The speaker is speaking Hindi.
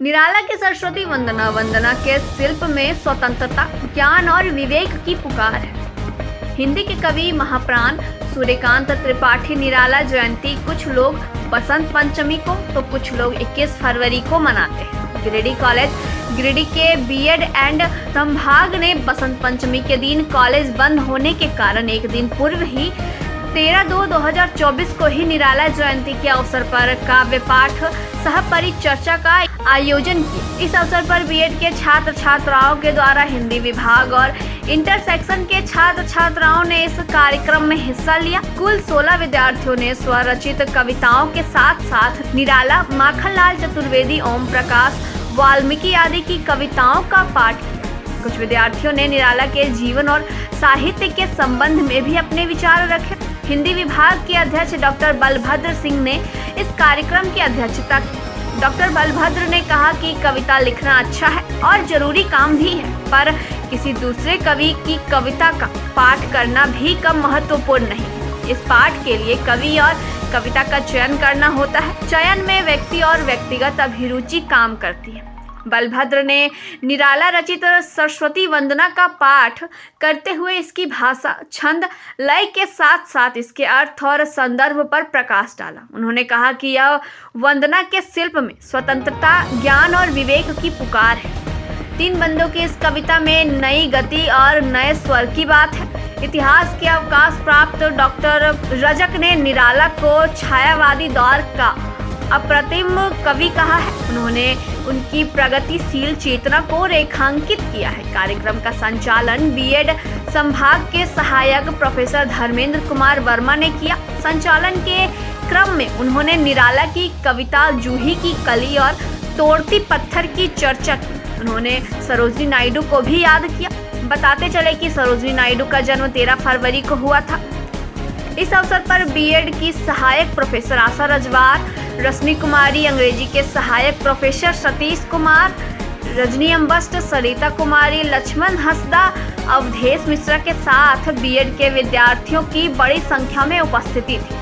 निराला की सरस्वती वंदना वंदना के शिल्प में स्वतंत्रता, ज्ञान और विवेक की पुकार है। हिंदी के कवि महाप्राण सूर्यकांत त्रिपाठी निराला जयंती कुछ लोग बसंत पंचमी को तो कुछ लोग 21 फरवरी को मनाते हैं। गिरिडीह कॉलेज गिरिडीह के बीएड एंड संभाग ने बसंत पंचमी के दिन कॉलेज बंद होने के कारण एक दिन पूर्व ही 13/2/2024 को ही निराला जयंती के अवसर पर काव्य पाठ सह परिचर्चा का आयोजन किया। इस अवसर पर बीएड के छात्र छात्राओं के द्वारा हिंदी विभाग और इंटर सेक्शन के छात्र छात्राओं ने इस कार्यक्रम में हिस्सा लिया। कुल 16 विद्यार्थियों ने स्वरचित कविताओं के साथ साथ निराला, माखनलाल चतुर्वेदी, ओम प्रकाश, वाल्मीकि आदि की कविताओं का पाठ किया। कुछ विद्यार्थियों ने निराला के जीवन और साहित्य के संबंध में भी अपने विचार रखे। हिंदी विभाग के अध्यक्ष डॉक्टर बलभद्र सिंह ने इस कार्यक्रम की अध्यक्षता की। डॉक्टर बलभद्र ने कहा कि कविता लिखना अच्छा है और जरूरी काम भी है, पर किसी दूसरे कवि की कविता का पाठ करना भी कम महत्वपूर्ण नहीं। इस पाठ के लिए कवि और कविता का चयन करना होता है। चयन में व्यक्ति और व्यक्तिगत अभिरुचि काम करती है। बलभद्र ने निराला रचित सरस्वती वंदना का पाठ करते हुए इसकी भाषा, छंद, लय के साथ साथ इसके अर्थ और संदर्भ पर प्रकाश डाला। उन्होंने कहा कि यह वंदना के शिल्प में स्वतंत्रता, ज्ञान और विवेक की पुकार है। 3 बंदों की इस कविता में नई गति और नए स्वर की बात है। इतिहास के अवकाश प्राप्त डॉक्टर रजक ने निराला को छायावादी दौर का अप्रतिम कवि कहा है। उन्होंने उनकी प्रगतिशील चेतना को रेखांकित किया है। कार्यक्रम का संचालन बीएड संभाग के सहायक प्रोफेसर धर्मेंद्र कुमार वर्मा ने किया। संचालन के क्रम में उन्होंने निराला की कविता जूही की कली और तोड़ती पत्थर की चर्चा की। उन्होंने सरोजिनी नायडू को भी याद किया। बताते चले कि सरोजिनी नायडू का जन्म 13 फरवरी को हुआ था। इस अवसर पर बीएड की सहायक प्रोफेसर आशा रजवार, रश्मि कुमारी, अंग्रेजी के सहायक प्रोफेसर सतीश कुमार, रजनी अम्बस्ट, सरिता कुमारी, लक्ष्मण हंसदा, अवधेश मिश्रा के साथ बीएड के विद्यार्थियों की बड़ी संख्या में उपस्थिति थी।